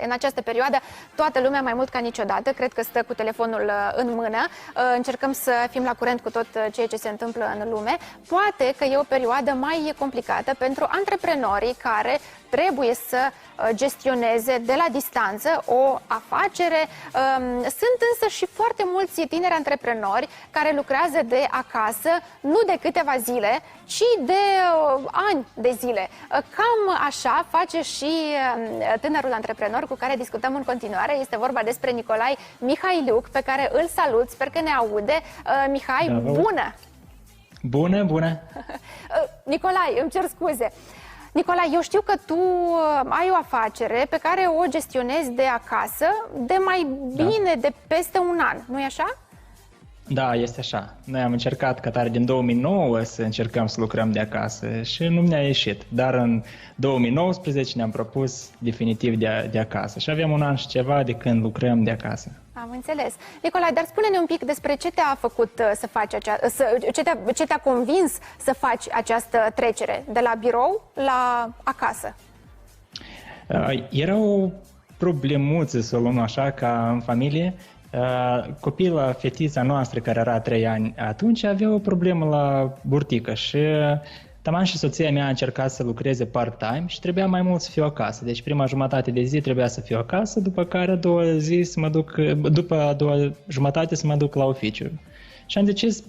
În această perioadă, toată lumea, mai mult ca niciodată, cred că stă cu telefonul în mână. Încercăm să fim la curent cu tot ceea ce se întâmplă în lume. Poate că e o perioadă mai complicată pentru antreprenorii care trebuie să gestioneze de la distanță o afacere. Sunt însă și foarte mulți tineri antreprenori care lucrează de acasă, nu de câteva zile, ci de ani de zile. Cam așa face și tânărul antreprenor cu care discutăm în continuare. Este vorba despre Nicolae Mihailiuc, pe care îl salut, sper că ne aude. Mihai, da, bună! Bună, bună! Nicolae, îmi cer scuze. Nicolae, eu știu că tu ai o afacere pe care o gestionezi de acasă de mai bine de peste un an, nu-i așa? Da, este așa. Noi am încercat ca tare din 2009 să încercăm să lucrăm de acasă și nu ne-a ieșit. Dar în 2019 ne-am propus definitiv de acasă și avem un an și ceva de când lucrăm de acasă. Am înțeles. Nicolae, dar spune-ne un pic despre ce te-a făcut să faci ce te-a convins să faci această trecere de la birou la acasă? Era o problemuță, să o luăm așa, ca în familie. Copila, fetița noastră, care era 3 ani atunci, avea o problemă la burtică și taman și soția mea a încercat să lucreze part-time și trebuia mai mult să fiu acasă. Deci prima jumătate de zi trebuia să fiu acasă, după care după a doua jumătate să mă duc la oficiu. Și am decis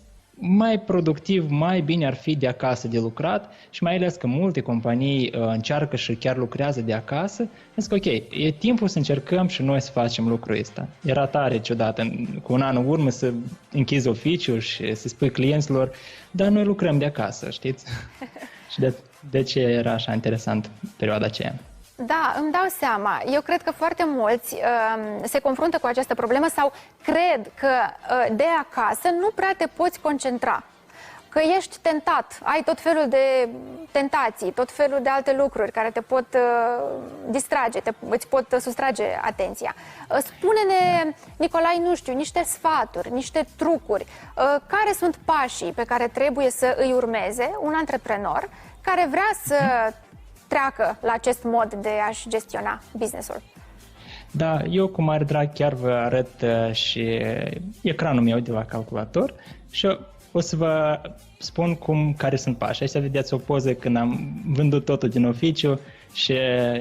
mai productiv, mai bine ar fi de acasă de lucrat și mai ales că multe companii încearcă și chiar lucrează de acasă. Zic, ok, e timpul să încercăm și noi să facem lucrul ăsta. Era tare ciudat cu un an în urmă să închizi oficiul și să spui clienților, dar noi lucrăm de acasă, știți? Și de ce era așa interesant perioada aceea? Da, îmi dau seama. Eu cred că foarte mulți se confruntă cu această problemă sau cred că de acasă nu prea te poți concentra. Că ești tentat, ai tot felul de tentații, tot felul de alte lucruri care te pot distrage, îți pot sustrage atenția. Spune-ne, Nicolae, nu știu, niște sfaturi, niște trucuri. Care sunt pașii pe care trebuie să îi urmeze un antreprenor care vrea să treacă la acest mod de a-și gestiona business-ul? Da, eu cu mare drag chiar vă arăt și ecranul meu de la calculator și o să vă spun care sunt pașii. Aici vedeți o poză când am vândut totul din oficiu și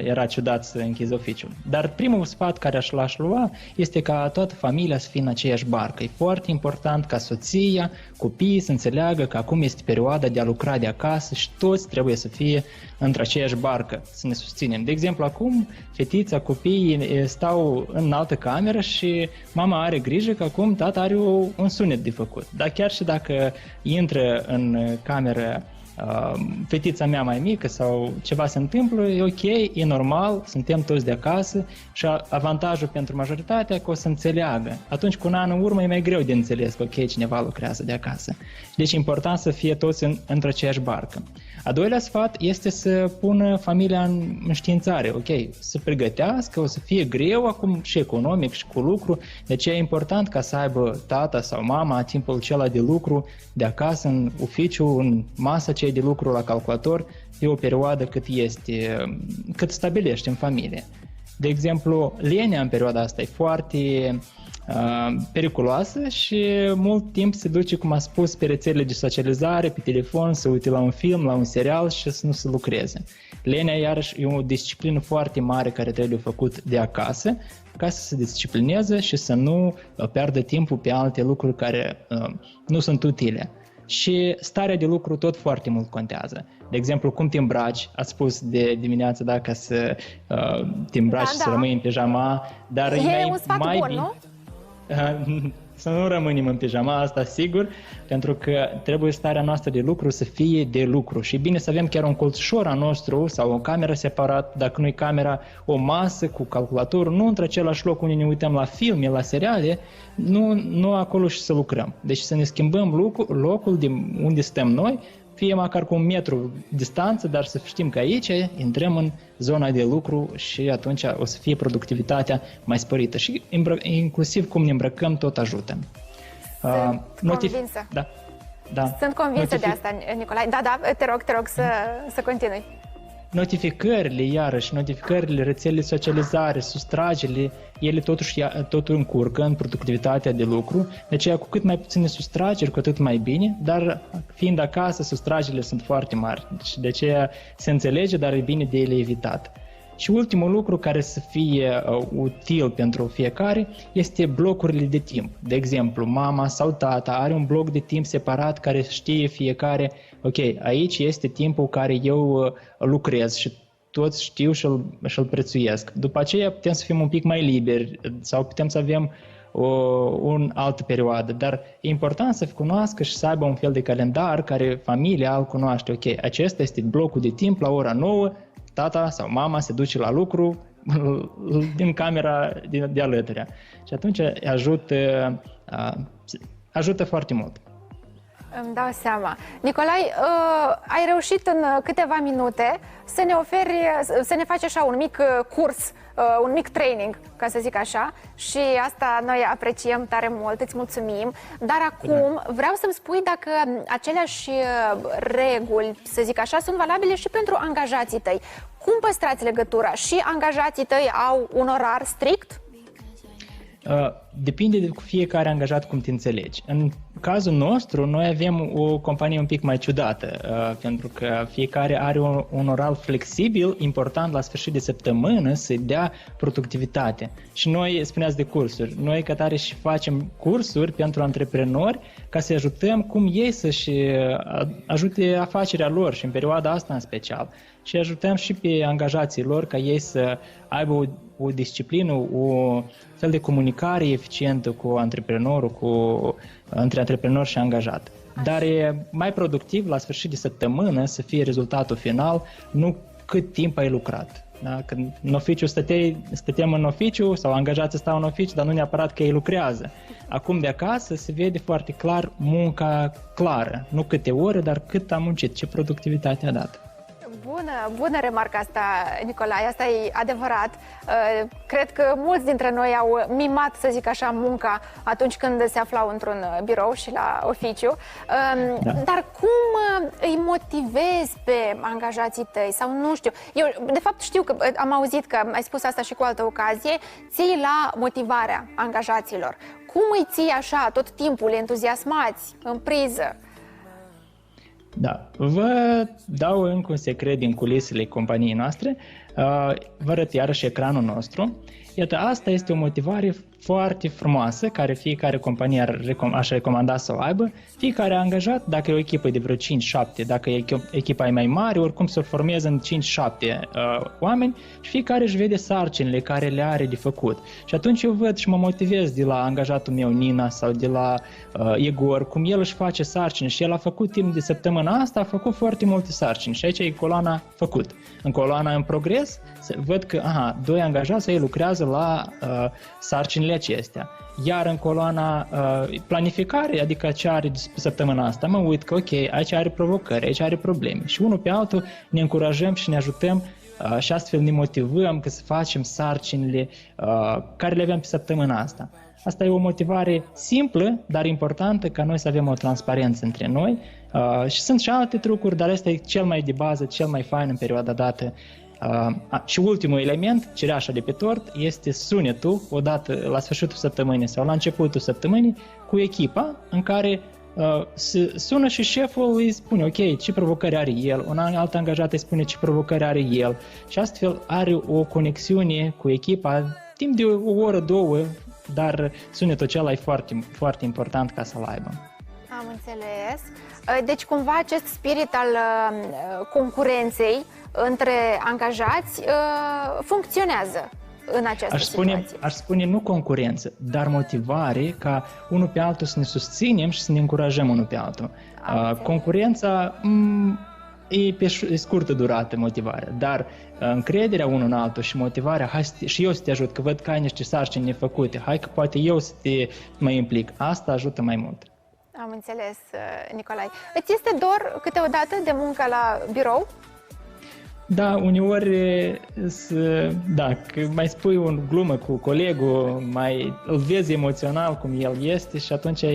era ciudat să închizi oficiul. Dar primul sfat care l-aș lua este ca toată familia să fie în aceeași barcă. E foarte important ca soția, copiii să înțeleagă că acum este perioada de a lucra de acasă și toți trebuie să fie într-aceeași barcă, să ne susținem. De exemplu, acum fetița, copiii stau în altă cameră și mama are grijă că acum tata are un sunet de făcut. Dar chiar și dacă intră în cameră fetița mea mai mică sau ceva se întâmplă, e ok, e normal, suntem toți de acasă și avantajul pentru majoritatea că o să înțeleagă. Atunci cu un an în urmă e mai greu de înțeles că ok, cineva lucrează de acasă. Deci e important să fie toți într-aceeași barcă. A doilea sfat este să pună familia în înștiințare, ok, să pregătească, o să fie greu acum și economic și cu lucru, de aceea e important ca să aibă tata sau mama timpul acela de lucru de acasă, în oficiu, în masa aceea de lucru la calculator, e o perioadă cât stabilești în familie. De exemplu, lenea în perioada asta e foarte periculoasă și mult timp se duce, cum a spus, pe rețelele de socializare, pe telefon, să uite la un film, la un serial și să nu se lucreze. Lenea, iarăși, e o disciplină foarte mare care trebuie făcut de acasă ca să se disciplineze și să nu piardă timpul pe alte lucruri care nu sunt utile. Și starea de lucru tot foarte mult contează. De exemplu, cum te îmbraci, ați spus de dimineață, da, ca să te îmbraci și să rămâi în pijama, dar e un sfat bun, bine, nu? Să nu rămânem în pijama, asta sigur, pentru că trebuie starea noastră de lucru să fie de lucru și e bine să avem chiar un colțușor al nostru sau o cameră separat, dacă nu e camera, o masă cu calculatorul, nu într-același loc unde ne uităm la filme, la seriale, nu acolo și să lucrăm. Deci să ne schimbăm locul de unde stăm noi, fie măcar cu 1 metru distanță, dar să știm că aici intrăm în zona de lucru și atunci o să fie productivitatea mai sporită. Și inclusiv cum ne îmbrăcăm tot ajută. Sunt convinsă. Da. Sunt convinsă de asta, Nicolae. Da, te rog să continui. notificările, iarăși, notificările, rețelele socializare, sustragerile, ele totuși totul încurcă în productivitatea de lucru, de aceea cu cât mai puține sustrageri, cu atât mai bine, dar fiind acasă, sustragele sunt foarte mari, deci de aceea se înțelege, dar e bine de ele evitat. Și ultimul lucru care să fie util pentru fiecare este blocurile de timp. De exemplu, mama sau tata are un bloc de timp separat care știe fiecare, ok, aici este timpul care eu lucrez și toți știu și-l prețuiesc. După aceea putem să fim un pic mai liberi sau putem să avem o altă perioadă, dar e important să cunoască și să aibă un fel de calendar care familia îl cunoaște. Ok, acesta este blocul de timp la ora 9, tata sau mama se duce la lucru din camera de alături. Și atunci ajută foarte mult. Îmi dau seama. Nicolae, ai reușit în câteva minute să ne faci așa un mic curs, un mic training, ca să zic așa, și asta noi apreciem tare mult, îți mulțumim. Dar acum vreau să-mi spui dacă aceleași reguli, să zic așa, sunt valabile și pentru angajații tăi. Cum păstrați legătura? Și angajații tăi au un orar strict? Depinde de fiecare angajat cum te înțelegi. În cazul nostru, noi avem o companie un pic mai ciudată, pentru că fiecare are un orar flexibil, important la sfârșit de săptămână să dea productivitate. Și noi, spuneați de cursuri, noi ca tare și facem cursuri pentru antreprenori ca să ajutăm cum ei să-și ajute afacerea lor și în perioada asta în special. Și ajutăm și pe angajații lor ca ei să aibă o disciplină, o fel de comunicare eficientă cu antreprenorul, între antreprenor și angajat. Dar e mai productiv la sfârșit de săptămână să fie rezultatul final, nu cât timp ai lucrat. Da? Când în oficiu stăteam în oficiu sau angajații stau în oficiu, dar nu neapărat că ei lucrează. Acum de acasă se vede foarte clar munca clară, nu câte ore, dar cât a muncit, ce productivitate a dat. Bună remarca asta, Nicolae, asta e adevărat. Cred că mulți dintre noi au mimat, să zic așa, munca atunci când se aflau într-un birou și la oficiu. Da. Dar cum îi motivezi pe angajații tăi? Sau nu știu, eu de fapt știu că am auzit că ai spus asta și cu altă ocazie, ții la motivarea angajaților. Cum îi ții așa tot timpul entuziasmați, în priză? Da, vă dau încă un secret din culisele companiei noastre, vă arăt iarăși ecranul nostru. Iată, asta este o motivare foarte frumoasă, care fiecare companie aș recomanda să o aibă. Fiecare angajat, dacă e o echipă de vreo 5-7, dacă echipa e mai mare, oricum se formează în 5-7 oameni și fiecare își vede sarcinile care le are de făcut. Și atunci eu văd și mă motivez de la angajatul meu, Nina, sau de la Igor, cum el își face sarcini și el a făcut timp de săptămâna asta, a făcut foarte multe sarcini și aici e coloana făcut. În coloana în progres, văd că, doi angajați ei lucrează la sarcinile acestea. Iar în coloana planificare, adică ce are săptămâna asta, mă uit că ok, aici are provocări, aici are probleme. Și unul pe altul ne încurajăm și ne ajutăm și astfel ne motivăm că să facem sarcinile care le avem pe săptămâna asta. Asta e o motivare simplă, dar importantă ca noi să avem o transparență între noi. Și sunt și alte trucuri, dar ăsta e cel mai de bază, cel mai fain în perioada dată. Și ultimul element, cireașa de pe tort, este sunetul, odată la sfârșitul săptămânii sau la începutul săptămânii, cu echipa în care sună și șeful îi spune, ok, ce provocări are el, un alt angajat îi spune ce provocări are el și astfel are o conexiune cu echipa timp de o oră, două, dar sunetul acela e foarte, foarte important ca să-l aibă. Am înțeles. Deci cumva acest spirit al concurenței între angajați funcționează în această situație. Aș spune nu concurență, dar motivare ca unul pe altul să ne susținem și să ne încurajăm unul pe altul. Concurența e pe scurtă durată motivarea, dar încrederea unul în altul și motivarea, hai și eu să te ajut, că văd că ai niște sarcini nefăcute, hai că poate eu să te mai implic, asta ajută mai mult. Am înțeles, Nicolae. Îți este dor câteodată de muncă la birou? Da, uneori, că mai spui o glumă cu colegul, mai îl vezi emoțional cum el este și atunci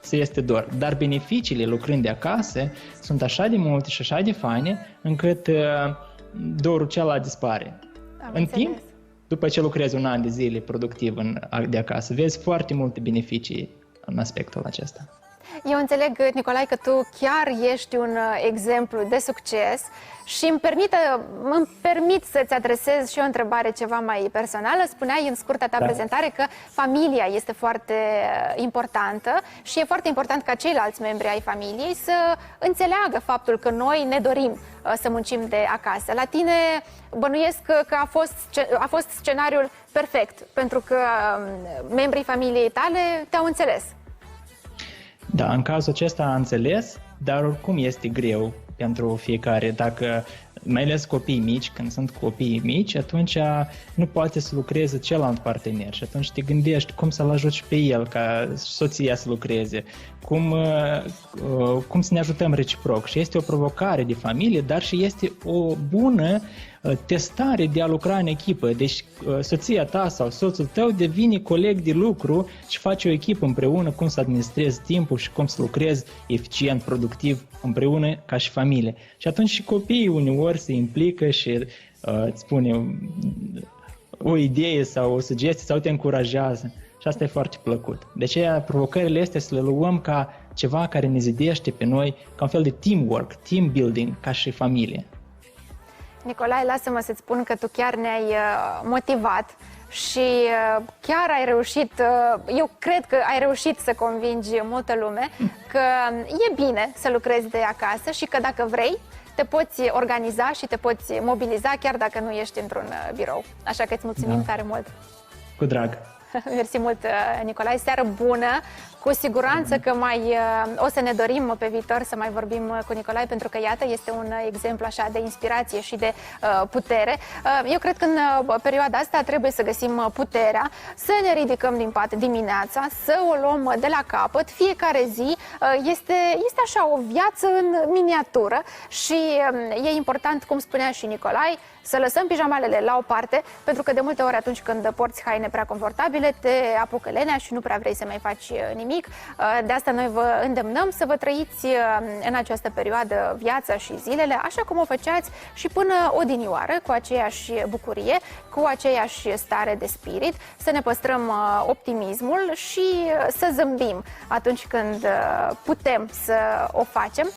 se este dor. Dar beneficiile lucrând de acasă sunt așa de multe și așa de faine, încât dorul celălalt dispare. Am În înțeles. timp, după ce lucrezi un an de zile productiv de acasă, vezi foarte multe beneficii în aspectul acesta. Eu înțeleg, Nicolae, că tu chiar ești un exemplu de succes și îmi permit să-ți adresez și o întrebare ceva mai personală. Spuneai în scurta ta prezentare că familia este foarte importantă și e foarte important ca ceilalți membri ai familiei să înțeleagă faptul că noi ne dorim să muncim de acasă. La tine bănuiesc că a fost scenariul perfect, pentru că membrii familiei tale te-au înțeles. Da, în cazul acesta am înțeles, dar oricum este greu pentru fiecare. Dacă, mai ales copiii mici, când sunt copii mici, atunci nu poate să lucreze celălalt partener și atunci te gândești cum să-l ajuți pe el, ca soția să lucreze, cum să ne ajutăm reciproc. Și este o provocare de familie, dar și este o bună testare de a lucra în echipă. Deci soția ta sau soțul tău devine coleg de lucru și face o echipă împreună, cum să administrezi timpul și cum să lucrezi eficient, productiv împreună ca și familie. Și atunci și copiii uneori se implică și îți spune o idee sau o sugestie sau te încurajează. Și asta e foarte plăcut. De aceea provocările astea să le luăm ca ceva care ne zidește pe noi, ca un fel de teamwork, team building, ca și familie. Nicolae, lasă-mă să-ți spun că tu chiar ne-ai motivat și chiar ai reușit, eu cred că ai reușit să convingi multă lume că e bine să lucrezi de acasă și că dacă vrei, te poți organiza și te poți mobiliza chiar dacă nu ești într-un birou. Așa că îți mulțumim tare mult! Cu drag! Mersi mult, Nicolae, seară bună! Cu siguranță că o să ne dorim pe viitor să mai vorbim cu Nicolae, pentru că, iată, este un exemplu așa de inspirație și de putere. Eu cred că în perioada asta trebuie să găsim puterea, să ne ridicăm din pat dimineața, să o luăm de la capăt. Fiecare zi este așa o viață în miniatură și e important, cum spunea și Nicolae, să lăsăm pijamalele la o parte, pentru că de multe ori atunci când porți haine prea confortabile, te apucă lenea și nu prea vrei să mai faci nimic. De asta noi vă îndemnăm să vă trăiți în această perioadă viața și zilele așa cum o făceați și până odinioară, cu aceeași bucurie, cu aceeași stare de spirit, să ne păstrăm optimismul și să zâmbim atunci când putem să o facem.